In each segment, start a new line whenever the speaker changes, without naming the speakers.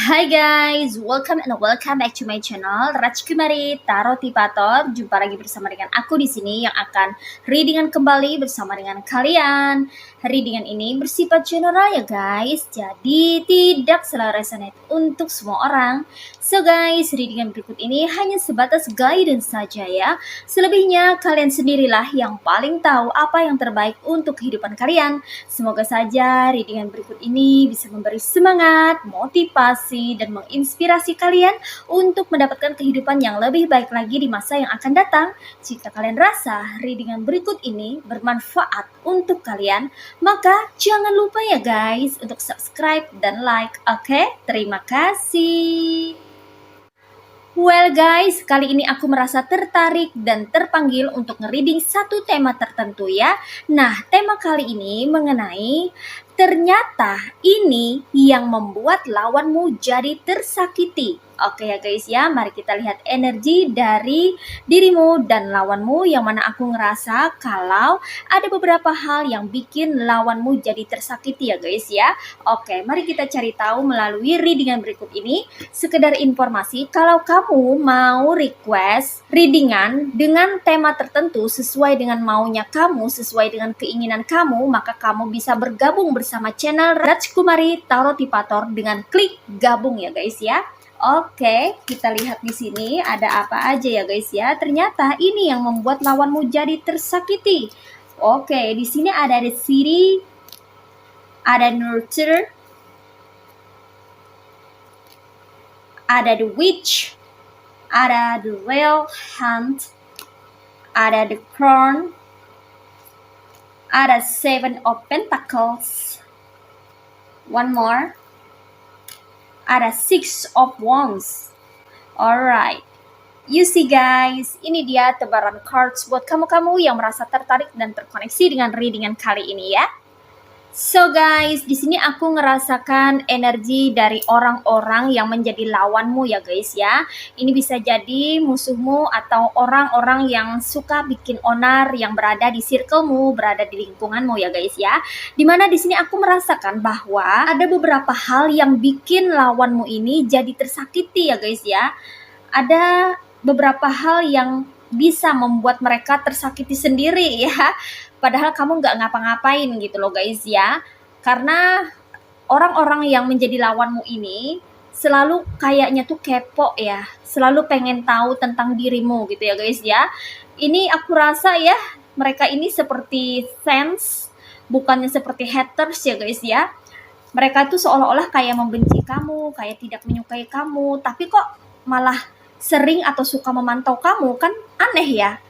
Hai guys, welcome back to my channel Rajkumari Tarot Tipator. Jumpa lagi bersama dengan aku di sini yang akan readingan kembali bersama dengan kalian. Readingan ini bersifat general ya guys, jadi tidak selalu resonate untuk semua orang. So guys, readingan berikut ini hanya sebatas guidance saja ya. Selebihnya kalian sendirilah yang paling tahu apa yang terbaik untuk kehidupan kalian. Semoga saja readingan berikut ini bisa memberi semangat, motivasi, dan menginspirasi kalian untuk mendapatkan kehidupan yang lebih baik lagi di masa yang akan datang. Jika kalian rasa readingan berikut ini bermanfaat untuk kalian, maka jangan lupa ya guys untuk subscribe dan like. Oke, terima kasih. Well guys, kali ini aku merasa tertarik dan terpanggil untuk nge-reading satu tema tertentu ya. Nah, tema kali ini mengenai ternyata ini yang membuat lawanmu jadi tersakiti. Oke ya guys ya, mari kita lihat energi dari dirimu dan lawanmu, yang mana aku ngerasa kalau ada beberapa hal yang bikin lawanmu jadi tersakiti ya guys ya. Oke, mari kita cari tahu melalui readingan berikut ini. Sekedar informasi, kalau kamu mau request readingan dengan tema tertentu sesuai dengan maunya kamu, sesuai dengan keinginan kamu, maka kamu bisa bergabung bersama channel Rajkumari Tarot Tipator dengan klik gabung ya guys ya. Oke, kita lihat di sini ada apa aja ya guys ya. Ternyata ini yang membuat lawanmu jadi tersakiti. Oke, di sini ada the city, ada nurture, ada the witch, ada the real hunt, ada the crown, ada seven of pentacles, one more, ada six of wands. Alright, you see guys, ini dia tebaran cards buat kamu-kamu yang merasa tertarik dan terkoneksi dengan readingan kali ini ya. So guys, di sini aku ngerasakan energi dari orang-orang yang menjadi lawanmu ya guys ya. Ini bisa jadi musuhmu atau orang-orang yang suka bikin onar yang berada di circlemu, berada di lingkunganmu ya guys ya. Dimana di sini aku merasakan bahwa ada beberapa hal yang bikin lawanmu ini jadi tersakiti ya guys ya. Ada beberapa hal yang bisa membuat mereka tersakiti sendiri ya. Padahal kamu nggak ngapa-ngapain gitu loh guys ya. Karena orang-orang yang menjadi lawanmu ini selalu kayaknya tuh kepo ya. Selalu pengen tahu tentang dirimu gitu ya guys ya. Ini aku rasa ya, mereka ini seperti fans, bukannya seperti haters ya guys ya. Mereka tuh seolah-olah kayak membenci kamu, kayak tidak menyukai kamu, tapi kok malah sering atau suka memantau kamu, kan aneh ya.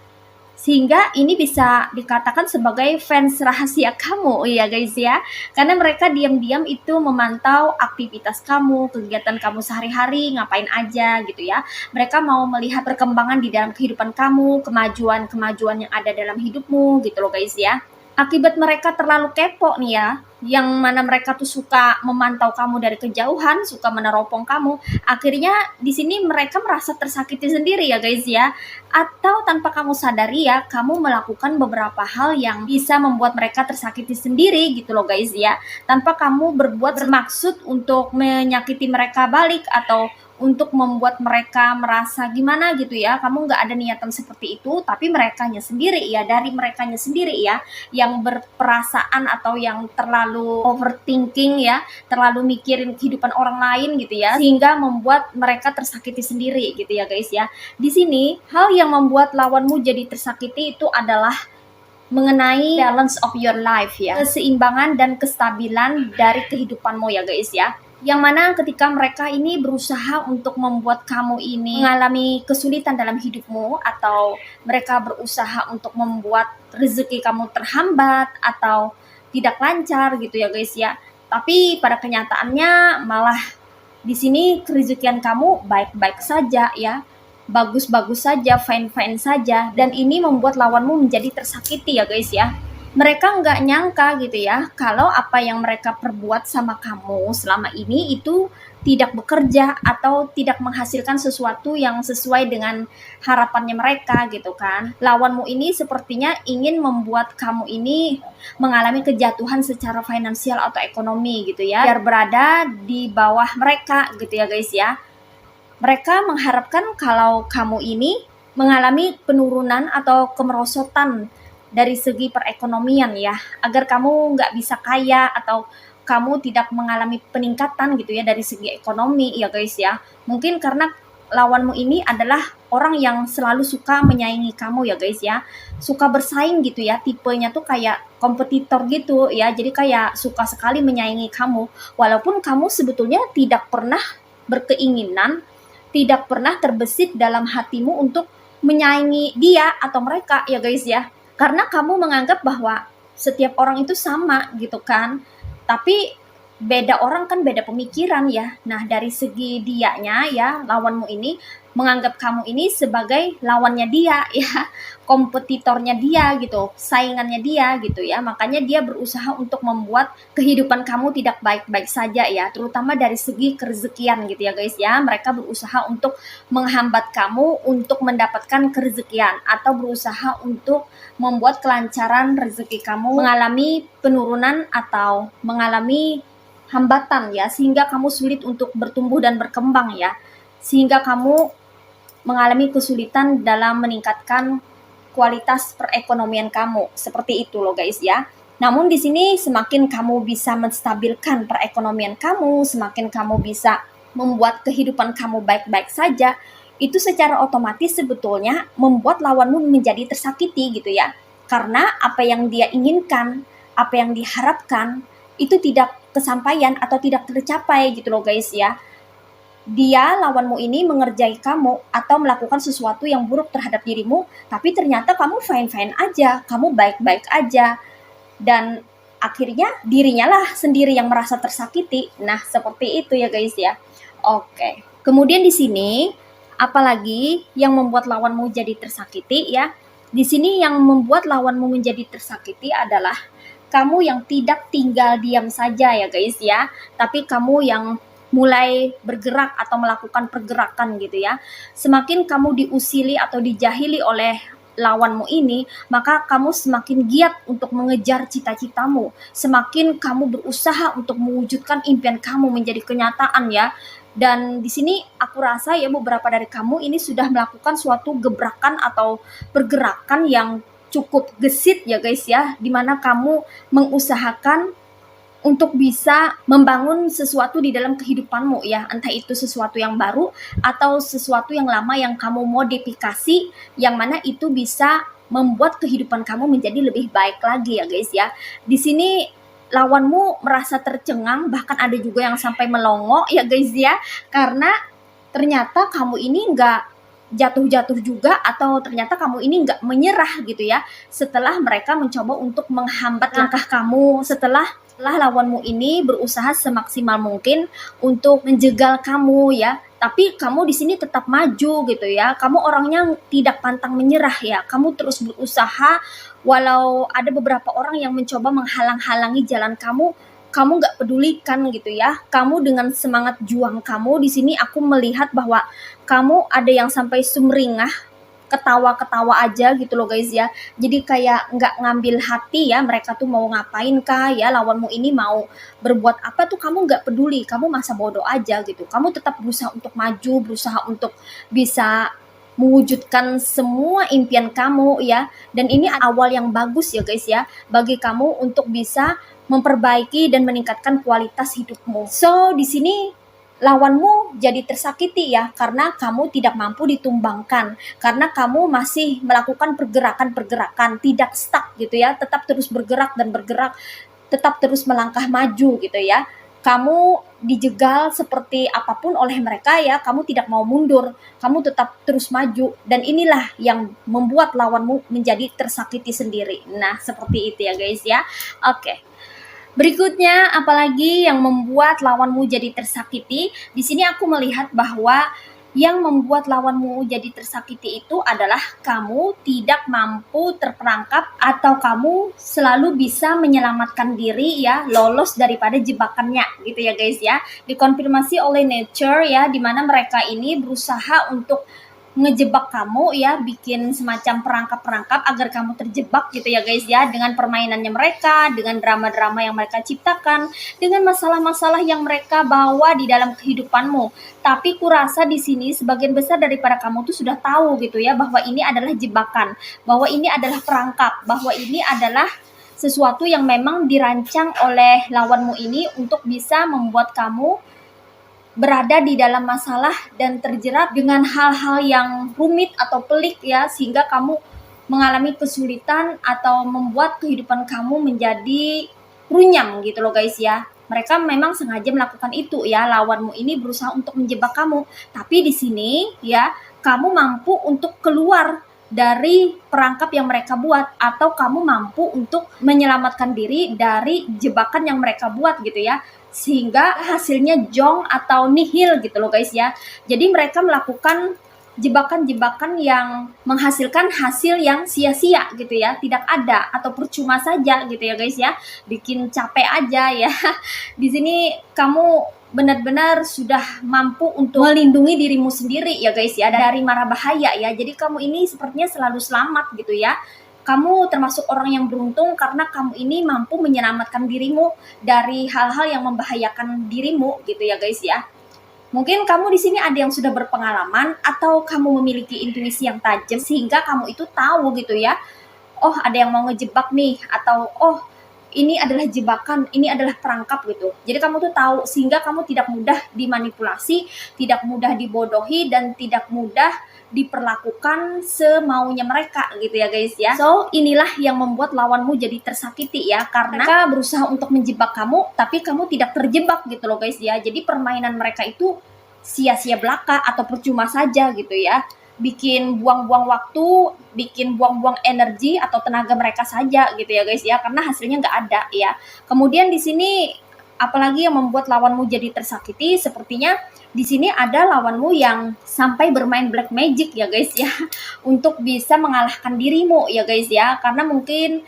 Sehingga ini bisa dikatakan sebagai fans rahasia kamu ya guys ya. Karena mereka diam-diam itu memantau aktivitas kamu, kegiatan kamu sehari-hari, ngapain aja gitu ya. Mereka mau melihat perkembangan di dalam kehidupan kamu, kemajuan-kemajuan yang ada dalam hidupmu gitu loh guys ya. Akibat mereka terlalu kepo nih ya, yang mana mereka tuh suka memantau kamu dari kejauhan, suka meneropong kamu, akhirnya di sini mereka merasa tersakiti sendiri ya guys ya. Atau tanpa kamu sadari ya, kamu melakukan beberapa hal yang bisa membuat mereka tersakiti sendiri gitu loh guys ya. Tanpa kamu bermaksud untuk menyakiti mereka balik atau untuk membuat mereka merasa gimana gitu ya. Kamu nggak ada niatan seperti itu, tapi merekanya sendiri ya, dari merekanya sendiri ya, yang berperasaan atau yang terlalu overthinking ya, terlalu mikirin kehidupan orang lain gitu ya, sehingga membuat mereka tersakiti sendiri gitu ya guys ya. Di sini hal yang membuat lawanmu jadi tersakiti itu adalah mengenai balance of your life ya, keseimbangan dan kestabilan dari kehidupanmu ya guys ya. Yang mana ketika mereka ini berusaha untuk membuat kamu ini mengalami kesulitan dalam hidupmu, atau mereka berusaha untuk membuat rezeki kamu terhambat atau tidak lancar gitu ya guys ya. Tapi pada kenyataannya malah di sini kerezekian kamu baik-baik saja ya, bagus-bagus saja, fine-fine saja, dan ini membuat lawanmu menjadi tersakiti ya guys ya. Mereka nggak nyangka gitu ya, kalau apa yang mereka perbuat sama kamu selama ini itu tidak bekerja atau tidak menghasilkan sesuatu yang sesuai dengan harapannya mereka gitu kan. Lawanmu ini sepertinya ingin membuat kamu ini mengalami kejatuhan secara finansial atau ekonomi gitu ya, biar berada di bawah mereka gitu ya guys ya. Mereka mengharapkan kalau kamu ini mengalami penurunan atau kemerosotan dari segi perekonomian ya, agar kamu nggak bisa kaya atau kamu tidak mengalami peningkatan gitu ya dari segi ekonomi ya guys ya. Mungkin karena lawanmu ini adalah orang yang selalu suka menyaingi kamu ya guys ya, suka bersaing gitu ya, tipenya tuh kayak kompetitor gitu ya, jadi kayak suka sekali menyaingi kamu, walaupun kamu sebetulnya tidak pernah berkeinginan, tidak pernah terbesit dalam hatimu untuk menyaingi dia atau mereka ya guys ya, karena kamu menganggap bahwa setiap orang itu sama gitu kan. Tapi beda orang kan beda pemikiran ya. Nah, dari segi dianya ya, lawanmu ini menganggap kamu ini sebagai lawannya dia ya, kompetitornya dia gitu, saingannya dia gitu ya. Makanya dia berusaha untuk membuat kehidupan kamu tidak baik-baik saja ya, terutama dari segi kerezekian gitu ya guys ya. Mereka berusaha untuk menghambat kamu untuk mendapatkan kerezekian atau berusaha untuk membuat kelancaran rezeki kamu mengalami penurunan atau mengalami hambatan ya, sehingga kamu sulit untuk bertumbuh dan berkembang ya, sehingga kamu mengalami kesulitan dalam meningkatkan kualitas perekonomian kamu, seperti itu loh guys ya. Namun di sini semakin kamu bisa menstabilkan perekonomian kamu, semakin kamu bisa membuat kehidupan kamu baik-baik saja, itu secara otomatis sebetulnya membuat lawanmu menjadi tersakiti gitu ya. Karena apa yang dia inginkan, apa yang diharapkan itu tidak kesampaian atau tidak tercapai gitu loh guys ya. Dia, lawanmu ini, mengerjai kamu atau melakukan sesuatu yang buruk terhadap dirimu, tapi ternyata kamu fine-fine aja, kamu baik-baik aja, dan akhirnya dirinya lah sendiri yang merasa tersakiti. Nah, seperti itu ya guys ya. Oke. Kemudian di sini apalagi yang membuat lawanmu jadi tersakiti ya? Di sini yang membuat lawanmu menjadi tersakiti adalah kamu yang tidak tinggal diam saja ya guys ya, tapi kamu yang mulai bergerak atau melakukan pergerakan gitu ya. Semakin kamu diusili atau dijahili oleh lawanmu ini, maka kamu semakin giat untuk mengejar cita-citamu, semakin kamu berusaha untuk mewujudkan impian kamu menjadi kenyataan ya. Dan di sini aku rasa ya beberapa dari kamu ini sudah melakukan suatu gebrakan atau pergerakan yang cukup gesit ya guys ya, dimana kamu mengusahakan untuk bisa membangun sesuatu di dalam kehidupanmu ya, entah itu sesuatu yang baru atau sesuatu yang lama yang kamu modifikasi, yang mana itu bisa membuat kehidupan kamu menjadi lebih baik lagi ya guys ya. Di sini lawanmu merasa tercengang, bahkan ada juga yang sampai melongo ya guys ya, karena ternyata kamu ini nggak jatuh-jatuh juga, atau ternyata kamu ini nggak menyerah gitu ya, setelah mereka mencoba untuk menghambat langkah kamu, setelah lawanmu ini berusaha semaksimal mungkin untuk menjegal kamu ya, tapi kamu di sini tetap maju gitu ya. Kamu orangnya tidak pantang menyerah ya. Kamu terus berusaha walau ada beberapa orang yang mencoba menghalang-halangi jalan kamu, kamu nggak pedulikan gitu ya. Kamu dengan semangat juang kamu di sini aku melihat bahwa kamu ada yang sampai sumringah, ketawa-ketawa aja gitu loh guys ya. Jadi kayak nggak ngambil hati ya, mereka tuh mau ngapain kah ya, lawanmu ini mau berbuat apa tuh kamu nggak peduli, kamu masa bodoh aja gitu. Kamu tetap berusaha untuk maju, berusaha untuk bisa mewujudkan semua impian kamu ya. Dan ini awal yang bagus ya guys ya, bagi kamu untuk bisa memperbaiki dan meningkatkan kualitas hidupmu. So di sini lawanmu jadi tersakiti ya, karena kamu tidak mampu ditumbangkan, karena kamu masih melakukan pergerakan-pergerakan, tidak stuck gitu ya, tetap terus bergerak dan bergerak, tetap terus melangkah maju gitu ya. Kamu dijegal seperti apapun oleh mereka ya, kamu tidak mau mundur, kamu tetap terus maju, dan inilah yang membuat lawanmu menjadi tersakiti sendiri. Nah, seperti itu ya guys ya. Oke. Berikutnya, apalagi yang membuat lawanmu jadi tersakiti? Di sini aku melihat bahwa yang membuat lawanmu jadi tersakiti itu adalah kamu tidak mampu terperangkap atau kamu selalu bisa menyelamatkan diri ya, lolos daripada jebakannya gitu ya guys ya. Dikonfirmasi oleh nature ya, dimana mereka ini berusaha untuk ngejebak kamu ya, bikin semacam perangkap-perangkap agar kamu terjebak gitu ya guys ya, dengan permainannya mereka, dengan drama-drama yang mereka ciptakan, dengan masalah-masalah yang mereka bawa di dalam kehidupanmu. Tapi kurasa di sini sebagian besar daripada kamu tuh sudah tahu gitu ya, bahwa ini adalah jebakan, bahwa ini adalah perangkap, bahwa ini adalah sesuatu yang memang dirancang oleh lawanmu ini untuk bisa membuat kamu berada di dalam masalah dan terjerat dengan hal-hal yang rumit atau pelik ya, sehingga kamu mengalami kesulitan atau membuat kehidupan kamu menjadi runyam gitu loh guys ya. Mereka memang sengaja melakukan itu ya, lawanmu ini berusaha untuk menjebak kamu. Tapi di sini ya, kamu mampu untuk keluar dari perangkap yang mereka buat, atau kamu mampu untuk menyelamatkan diri dari jebakan yang mereka buat gitu ya, sehingga hasilnya jong atau nihil gitu loh guys ya. Jadi mereka melakukan jebakan-jebakan yang menghasilkan hasil yang sia-sia gitu ya, tidak ada atau percuma saja gitu ya guys ya, bikin capek aja ya. Di sini kamu benar-benar sudah mampu untuk melindungi dirimu sendiri ya guys ya, dari mara bahaya ya. Jadi kamu ini sepertinya selalu selamat gitu ya. Kamu termasuk orang yang beruntung karena kamu ini mampu menyelamatkan dirimu dari hal-hal yang membahayakan dirimu gitu ya guys ya. Mungkin kamu di sini ada yang sudah berpengalaman atau kamu memiliki intuisi yang tajam sehingga kamu itu tahu gitu ya. Oh, ada yang mau ngejebak nih, atau oh, ini adalah jebakan, ini adalah perangkap gitu. Jadi kamu tuh tahu sehingga kamu tidak mudah dimanipulasi, tidak mudah dibodohi, dan tidak mudah diperlakukan semaunya mereka gitu ya guys ya. So, inilah yang membuat lawanmu jadi tersakiti ya, karena mereka berusaha untuk menjebak kamu tapi kamu tidak terjebak gitu loh guys ya. Jadi permainan mereka itu sia-sia belaka atau percuma saja gitu ya, bikin buang-buang waktu, bikin buang-buang energi atau tenaga mereka saja gitu ya guys ya, karena hasilnya nggak ada ya. Kemudian di sini apalagi yang membuat lawanmu jadi tersakiti, sepertinya di sini ada lawanmu yang sampai bermain black magic ya guys ya, untuk bisa mengalahkan dirimu ya guys ya, karena mungkin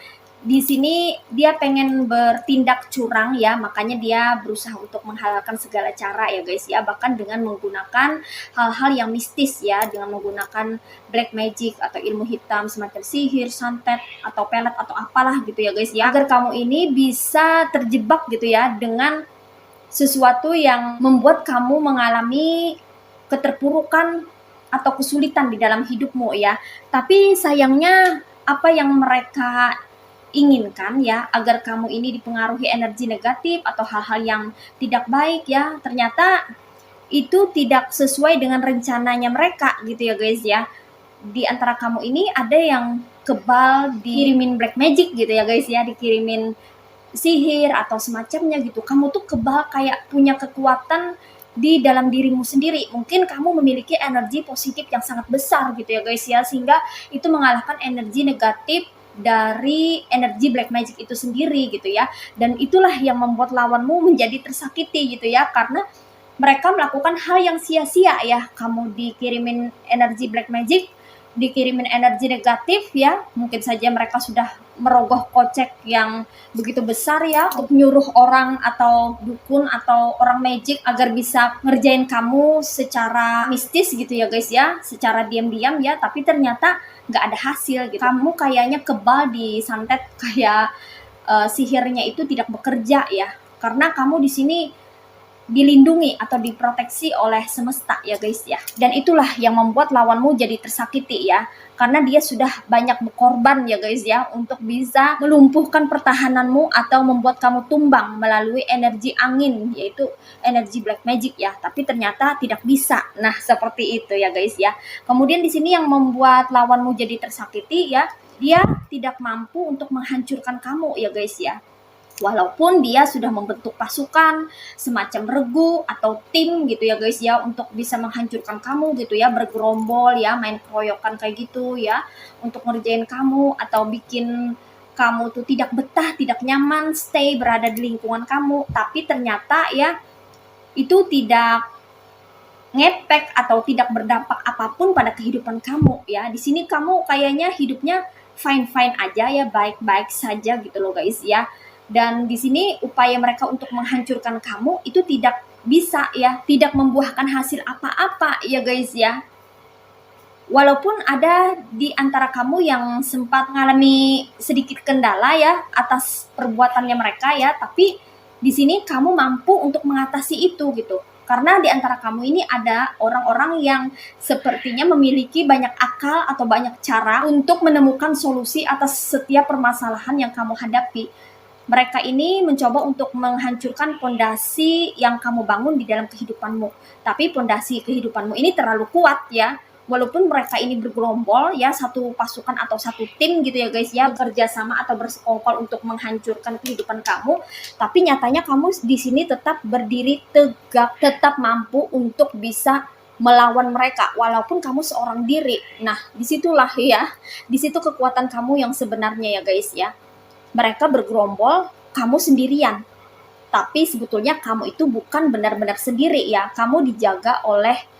di sini dia pengen bertindak curang ya, makanya dia berusaha untuk menghalalkan segala cara ya guys ya, bahkan dengan menggunakan hal-hal yang mistis ya, dengan menggunakan black magic atau ilmu hitam semacam sihir, santet atau pelet atau apalah gitu ya guys ya, agar kamu ini bisa terjebak gitu ya dengan sesuatu yang membuat kamu mengalami keterpurukan atau kesulitan di dalam hidupmu ya. Tapi sayangnya apa yang mereka inginkan ya, agar kamu ini dipengaruhi energi negatif atau hal-hal yang tidak baik ya, ternyata itu tidak sesuai dengan rencananya mereka gitu ya guys ya. Di antara kamu ini ada yang kebal dikirimin black magic gitu ya guys ya, dikirimin sihir atau semacamnya gitu. Kamu tuh kebal kayak punya kekuatan di dalam dirimu sendiri. Mungkin kamu memiliki energi positif yang sangat besar gitu ya guys ya, sehingga itu mengalahkan energi negatif dari energi black magic itu sendiri gitu ya. Dan itulah yang membuat lawanmu menjadi tersakiti gitu ya, karena mereka melakukan hal yang sia-sia ya. Kamu dikirimin energi black magic, dikirimin energi negatif ya, mungkin saja mereka sudah merogoh kocek yang begitu besar ya untuk nyuruh orang atau dukun atau orang magic agar bisa ngerjain kamu secara mistis gitu ya guys ya, secara diam-diam ya, tapi ternyata nggak ada hasil gitu. Kamu kayaknya kebal disantet kayak sihirnya itu tidak bekerja ya, karena kamu di sini dilindungi atau diproteksi oleh semesta ya guys ya. Dan itulah yang membuat lawanmu jadi tersakiti ya, karena dia sudah banyak berkorban ya guys ya, untuk bisa melumpuhkan pertahananmu atau membuat kamu tumbang melalui energi angin, yaitu energi black magic ya, tapi ternyata tidak bisa. Nah, seperti itu ya guys ya. Kemudian di sini yang membuat lawanmu jadi tersakiti ya, dia tidak mampu untuk menghancurkan kamu ya guys ya. Walaupun dia sudah membentuk pasukan semacam regu atau tim gitu ya guys ya, untuk bisa menghancurkan kamu gitu ya, bergerombol ya, main keroyokan kayak gitu ya, untuk ngerjain kamu atau bikin kamu tuh tidak betah, tidak nyaman stay berada di lingkungan kamu, tapi ternyata ya itu tidak ngepek atau tidak berdampak apapun pada kehidupan kamu ya. Di sini kamu kayaknya hidupnya fine-fine aja ya, baik-baik saja gitu loh guys ya. Dan di sini upaya mereka untuk menghancurkan kamu itu tidak bisa ya, tidak membuahkan hasil apa-apa ya guys ya. Walaupun ada di antara kamu yang sempat mengalami sedikit kendala ya atas perbuatannya mereka ya, tapi di sini kamu mampu untuk mengatasi itu gitu. Karena di antara kamu ini ada orang-orang yang sepertinya memiliki banyak akal atau banyak cara untuk menemukan solusi atas setiap permasalahan yang kamu hadapi. Mereka ini mencoba untuk menghancurkan pondasi yang kamu bangun di dalam kehidupanmu. Tapi pondasi kehidupanmu ini terlalu kuat ya. Walaupun mereka ini bergerombol ya, satu pasukan atau satu tim gitu ya guys ya, bekerja sama atau bersekongkol untuk menghancurkan kehidupan kamu, tapi nyatanya kamu di sini tetap berdiri tegak, tetap mampu untuk bisa melawan mereka walaupun kamu seorang diri. Nah, disitulah ya, disitu kekuatan kamu yang sebenarnya ya guys ya. Mereka bergerombol, kamu sendirian. Tapi sebetulnya kamu itu bukan benar-benar sendiri ya. Kamu dijaga oleh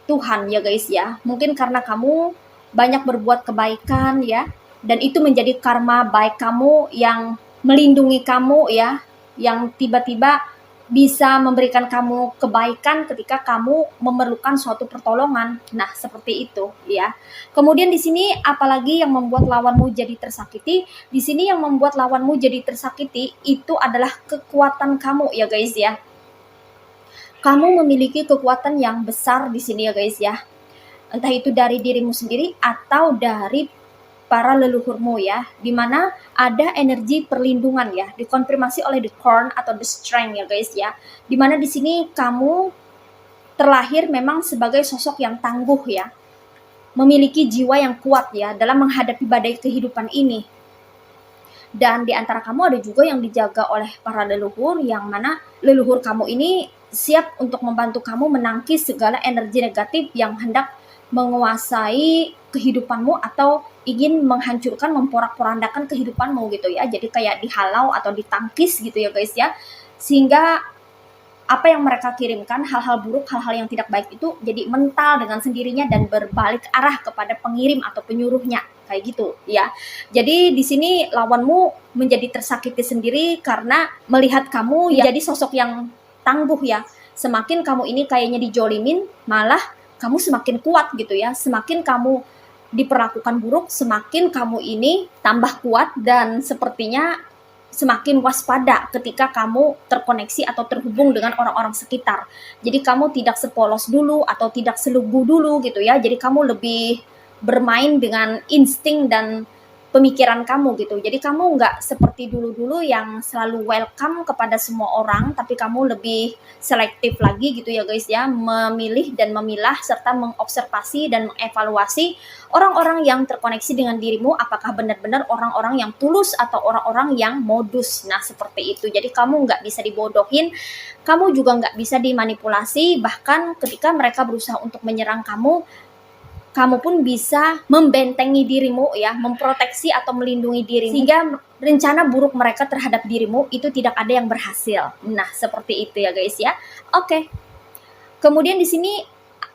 Tuhan ya guys ya. Mungkin karena kamu banyak berbuat kebaikan ya. Dan itu menjadi karma baik kamu yang melindungi kamu ya. Yang tiba-tiba bisa memberikan kamu kebaikan ketika kamu memerlukan suatu pertolongan. Nah, seperti itu ya. Kemudian di sini apalagi yang membuat lawanmu jadi tersakiti? Di sini yang membuat lawanmu jadi tersakiti itu adalah kekuatan kamu ya guys ya. Kamu memiliki kekuatan yang besar di sini ya guys ya. Entah itu dari dirimu sendiri atau dari para leluhurmu ya, dimana ada energi perlindungan ya, dikonfirmasi oleh the corn atau the strength ya guys ya, dimana di sini kamu terlahir memang sebagai sosok yang tangguh ya, memiliki jiwa yang kuat ya dalam menghadapi badai kehidupan ini. Dan di antara kamu ada juga yang dijaga oleh para leluhur, yang mana leluhur kamu ini siap untuk membantu kamu menangkis segala energi negatif yang hendak menguasai kehidupanmu atau ingin menghancurkan, memporak-porandakan kehidupanmu gitu ya. Jadi kayak dihalau atau ditangkis gitu ya guys ya. Sehingga apa yang mereka kirimkan, hal-hal buruk, hal-hal yang tidak baik itu jadi mental dengan sendirinya dan berbalik arah kepada pengirim atau penyuruhnya kayak gitu ya. Jadi di sini lawanmu menjadi tersakiti sendiri karena melihat kamu ya jadi sosok yang tangguh ya. Semakin kamu ini kayaknya dijolimin, malah kamu semakin kuat gitu ya. Semakin kamu diperlakukan buruk, semakin kamu ini tambah kuat dan sepertinya semakin waspada ketika kamu terkoneksi atau terhubung dengan orang-orang sekitar. Jadi kamu tidak sepolos dulu atau tidak selugu dulu gitu ya. Jadi kamu lebih bermain dengan insting dan pemikiran kamu gitu. Jadi kamu nggak seperti dulu-dulu yang selalu welcome kepada semua orang, tapi kamu lebih selektif lagi gitu ya guys ya, memilih dan memilah serta mengobservasi dan mengevaluasi orang-orang yang terkoneksi dengan dirimu, apakah benar-benar orang-orang yang tulus atau orang-orang yang modus. Nah, seperti itu. Jadi kamu nggak bisa dibodohin, kamu juga nggak bisa dimanipulasi, bahkan ketika mereka berusaha untuk menyerang kamu pun bisa membentengi dirimu ya, memproteksi atau melindungi dirimu sehingga rencana buruk mereka terhadap dirimu itu tidak ada yang berhasil. Nah, seperti itu ya guys ya. Oke. Kemudian di sini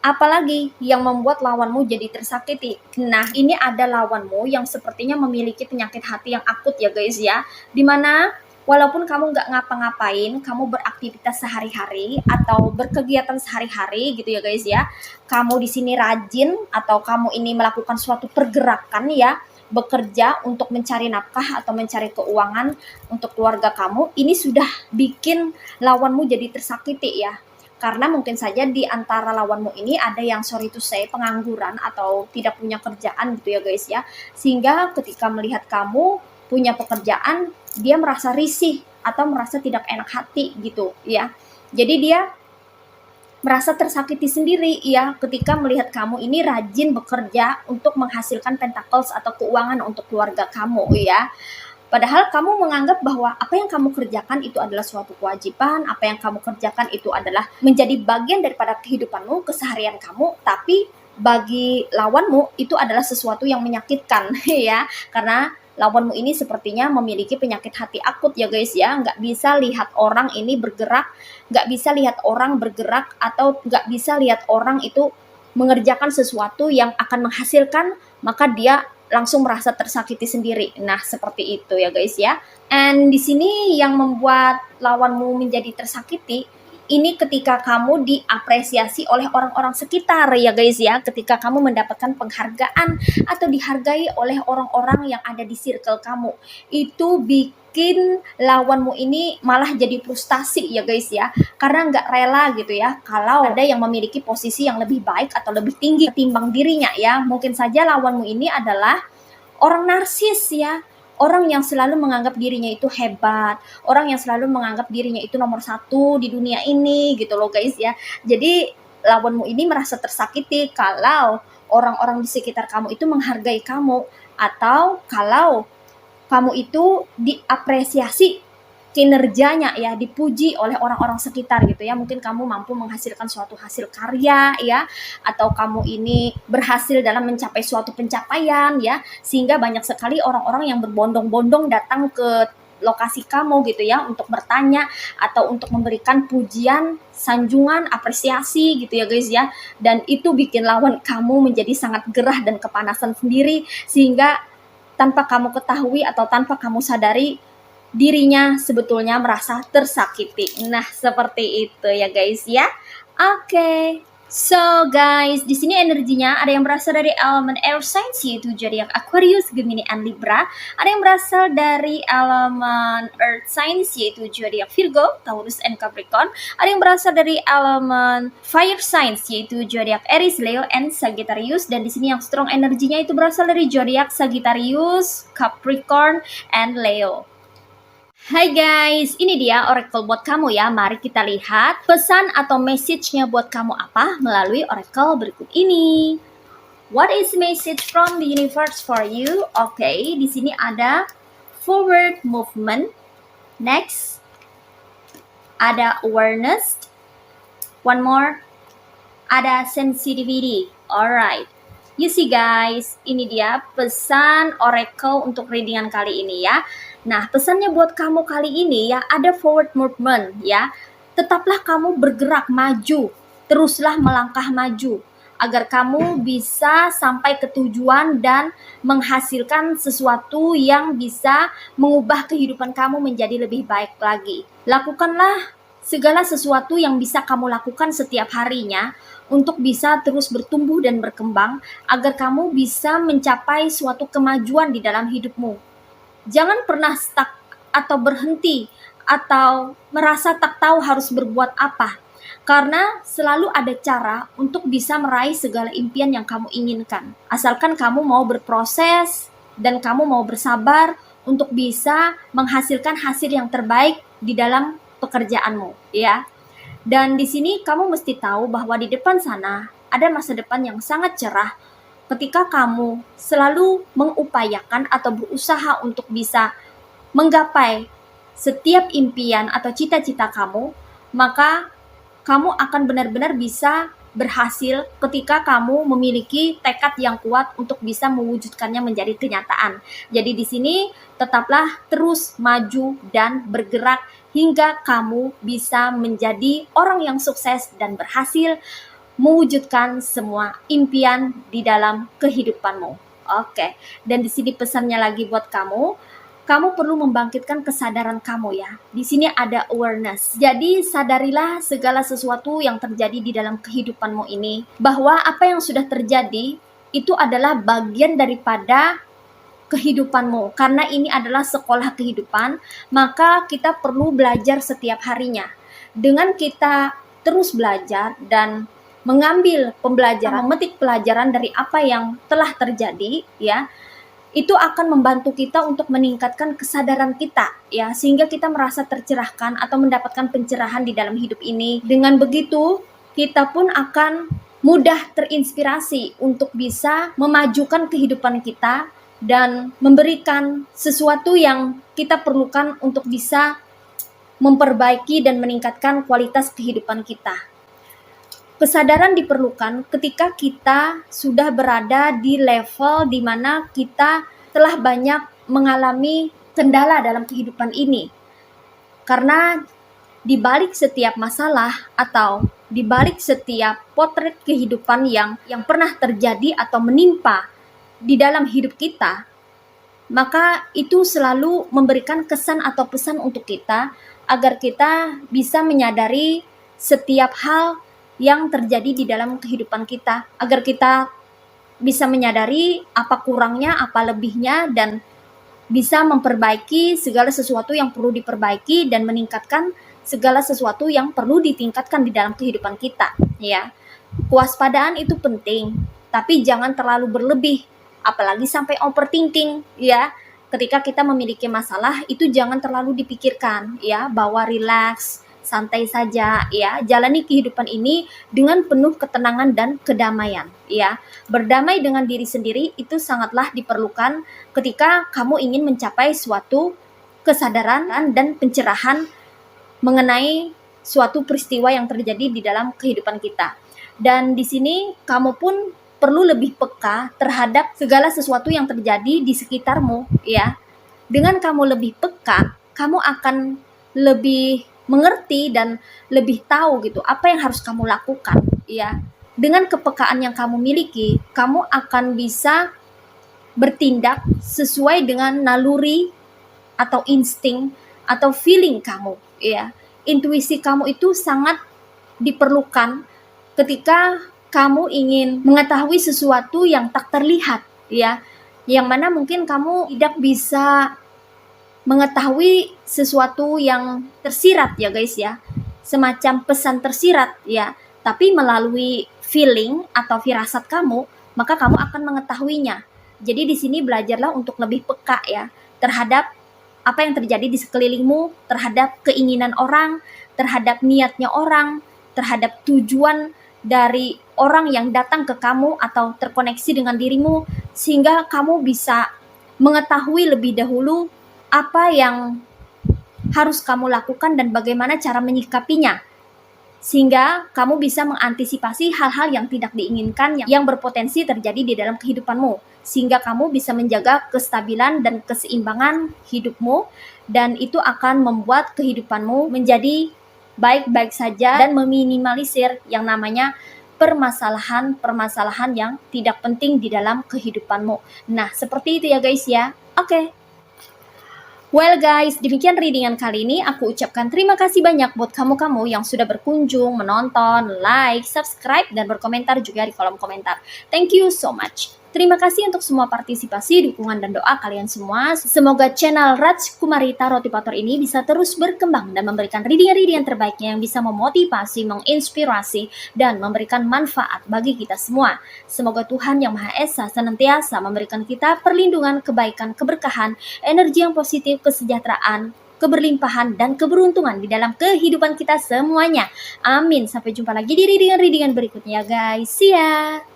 apalagi yang membuat lawanmu jadi tersakiti? Nah, ini ada lawanmu yang sepertinya memiliki penyakit hati yang akut ya guys ya. Dimana walaupun kamu nggak ngapa-ngapain, kamu beraktivitas sehari-hari atau berkegiatan sehari-hari gitu ya guys ya. Kamu di sini rajin atau kamu ini melakukan suatu pergerakan ya, bekerja untuk mencari nafkah atau mencari keuangan untuk keluarga kamu, ini sudah bikin lawanmu jadi tersakiti ya. Karena mungkin saja di antara lawanmu ini ada yang sorry to say pengangguran atau tidak punya kerjaan gitu ya guys ya. Sehingga ketika melihat kamu punya pekerjaan, dia merasa risih atau merasa tidak enak hati gitu ya. Jadi dia merasa tersakiti sendiri ya ketika melihat kamu ini rajin bekerja untuk menghasilkan pentacles atau keuangan untuk keluarga kamu ya. Padahal kamu menganggap bahwa apa yang kamu kerjakan itu adalah suatu kewajiban, apa yang kamu kerjakan itu adalah menjadi bagian daripada kehidupanmu, keseharian kamu, tapi bagi lawanmu itu adalah sesuatu yang menyakitkan ya, karena lawanmu ini sepertinya memiliki penyakit hati akut ya guys ya, nggak bisa lihat orang ini bergerak, nggak bisa lihat orang bergerak, atau nggak bisa lihat orang itu mengerjakan sesuatu yang akan menghasilkan, maka dia langsung merasa tersakiti sendiri. Nah, seperti itu ya guys ya. And di sini yang membuat lawanmu menjadi tersakiti, ini ketika kamu diapresiasi oleh orang-orang sekitar ya guys ya, ketika kamu mendapatkan penghargaan atau dihargai oleh orang-orang yang ada di circle kamu, itu bikin lawanmu ini malah jadi frustasi ya guys ya, karena nggak rela gitu ya kalau ada yang memiliki posisi yang lebih baik atau lebih tinggi ketimbang dirinya ya. Mungkin saja lawanmu ini adalah orang narsis ya, orang yang selalu menganggap dirinya itu hebat, orang yang selalu menganggap dirinya itu nomor satu di dunia ini gitu loh guys ya. Jadi lawanmu ini merasa tersakiti kalau orang-orang di sekitar kamu itu menghargai kamu, atau kalau kamu itu diapresiasi kinerjanya ya, dipuji oleh orang-orang sekitar gitu ya. Mungkin kamu mampu menghasilkan suatu hasil karya ya, atau kamu ini berhasil dalam mencapai suatu pencapaian ya, sehingga banyak sekali orang-orang yang berbondong-bondong datang ke lokasi kamu gitu ya, untuk bertanya atau untuk memberikan pujian, sanjungan, apresiasi gitu ya guys ya. Dan itu bikin lawan kamu menjadi sangat gerah dan kepanasan sendiri, sehingga tanpa kamu ketahui atau tanpa kamu sadari, dirinya sebetulnya merasa tersakiti. Nah, seperti itu ya guys ya. Oke. So guys, di sini energinya ada yang berasal dari elemen air signs yaitu zodiak Aquarius, Gemini, and Libra. Ada yang berasal dari elemen earth signs yaitu zodiak Virgo, Taurus, and Capricorn. Ada yang berasal dari elemen fire signs yaitu zodiak Aries, Leo, and Sagittarius. Dan di sini yang strong energinya itu berasal dari zodiak Sagittarius, Capricorn, and Leo. Hai guys, ini dia oracle buat kamu ya. Mari kita lihat pesan atau message-nya buat kamu apa melalui oracle berikut ini. What is message from the universe for you? Oke, di sini ada forward movement. Next, ada awareness. One more, ada sensitivity. Alright. You see guys, ini dia pesan oracle untuk readingan kali ini ya. Nah, pesannya buat kamu kali ini ya, ada forward movement ya. Tetaplah kamu bergerak maju, teruslah melangkah maju, agar kamu bisa sampai ke tujuan dan menghasilkan sesuatu yang bisa mengubah kehidupan kamu menjadi lebih baik lagi. Lakukanlah segala sesuatu yang bisa kamu lakukan setiap harinya untuk bisa terus bertumbuh dan berkembang, agar kamu bisa mencapai suatu kemajuan di dalam hidupmu. Jangan pernah stuck atau berhenti atau merasa tak tahu harus berbuat apa, karena selalu ada cara untuk bisa meraih segala impian yang kamu inginkan. Asalkan kamu mau berproses dan kamu mau bersabar untuk bisa menghasilkan hasil yang terbaik di dalam pekerjaanmu, ya. Dan di sini kamu mesti tahu bahwa di depan sana ada masa depan yang sangat cerah. Ketika kamu selalu mengupayakan atau berusaha untuk bisa menggapai setiap impian atau cita-cita kamu, maka kamu akan benar-benar bisa berhasil ketika kamu memiliki tekad yang kuat untuk bisa mewujudkannya menjadi kenyataan. Jadi di sini tetaplah terus maju dan bergerak hingga kamu bisa menjadi orang yang sukses dan berhasil mewujudkan semua impian di dalam kehidupanmu. Oke, dan di sini pesannya lagi buat kamu, kamu perlu membangkitkan kesadaran kamu ya. Di sini ada awareness. Jadi sadarilah segala sesuatu yang terjadi di dalam kehidupanmu ini, bahwa apa yang sudah terjadi itu adalah bagian daripada kehidupanmu. Karena ini adalah sekolah kehidupan, maka kita perlu belajar setiap harinya. Dengan kita terus belajar dan mengambil pembelajaran, memetik pelajaran dari apa yang telah terjadi ya, itu akan membantu kita untuk meningkatkan kesadaran kita ya, sehingga kita merasa tercerahkan atau mendapatkan pencerahan di dalam hidup ini. Dengan begitu, kita pun akan mudah terinspirasi untuk bisa memajukan kehidupan kita dan memberikan sesuatu yang kita perlukan untuk bisa memperbaiki dan meningkatkan kualitas kehidupan kita. Kesadaran diperlukan ketika kita sudah berada di level di mana kita telah banyak mengalami kendala dalam kehidupan ini. Karena di balik setiap masalah atau di balik setiap potret kehidupan yang pernah terjadi atau menimpa di dalam hidup kita, maka itu selalu memberikan kesan atau pesan untuk kita agar kita bisa menyadari setiap hal yang terjadi di dalam kehidupan kita, agar kita bisa menyadari apa kurangnya, apa lebihnya, dan bisa memperbaiki segala sesuatu yang perlu diperbaiki dan meningkatkan segala sesuatu yang perlu ditingkatkan di dalam kehidupan kita, ya. Kewaspadaan itu penting, tapi jangan terlalu berlebih, apalagi sampai overthinking, ya. Ketika kita memiliki masalah itu jangan terlalu dipikirkan, ya, bawa rileks, santai saja, ya. Jalani kehidupan ini dengan penuh ketenangan dan kedamaian, ya. Berdamai dengan diri sendiri itu sangatlah diperlukan ketika kamu ingin mencapai suatu kesadaran dan pencerahan mengenai suatu peristiwa yang terjadi di dalam kehidupan kita. Dan di sini kamu pun perlu lebih peka terhadap segala sesuatu yang terjadi di sekitarmu, ya. Dengan kamu lebih peka, kamu akan lebih mengerti dan lebih tahu gitu apa yang harus kamu lakukan, ya. Dengan kepekaan yang kamu miliki, kamu akan bisa bertindak sesuai dengan naluri atau insting atau feeling kamu, ya. Intuisi kamu itu sangat diperlukan ketika kamu ingin mengetahui sesuatu yang tak terlihat, ya. Yang mana mungkin kamu tidak bisa mengetahui sesuatu yang tersirat, ya guys, ya. Semacam pesan tersirat, ya. Tapi melalui feeling atau firasat kamu, maka kamu akan mengetahuinya. Jadi di sini belajarlah untuk lebih peka, ya, terhadap apa yang terjadi di sekelilingmu, terhadap keinginan orang, terhadap niatnya orang, terhadap tujuan dari orang yang datang ke kamu atau terkoneksi dengan dirimu, sehingga kamu bisa mengetahui lebih dahulu apa yang harus kamu lakukan dan bagaimana cara menyikapinya, sehingga kamu bisa mengantisipasi hal-hal yang tidak diinginkan yang berpotensi terjadi di dalam kehidupanmu, sehingga kamu bisa menjaga kestabilan dan keseimbangan hidupmu, dan itu akan membuat kehidupanmu menjadi baik-baik saja dan meminimalisir yang namanya permasalahan-permasalahan yang tidak penting di dalam kehidupanmu. Nah, seperti itu ya guys, ya. Oke. Well guys, demikian readingan kali ini. Aku ucapkan terima kasih banyak buat kamu-kamu yang sudah berkunjung, menonton, like, subscribe, dan berkomentar juga di kolom komentar. Thank you so much. Terima kasih untuk semua partisipasi, dukungan, dan doa kalian semua. Semoga channel Raj Kumari Tarot Tipator ini bisa terus berkembang dan memberikan readingan-readingan terbaiknya yang bisa memotivasi, menginspirasi, dan memberikan manfaat bagi kita semua. Semoga Tuhan Yang Maha Esa senantiasa memberikan kita perlindungan, kebaikan, keberkahan, energi yang positif, kesejahteraan, keberlimpahan, dan keberuntungan di dalam kehidupan kita semuanya. Amin. Sampai jumpa lagi di readingan-readingan berikutnya guys. See ya!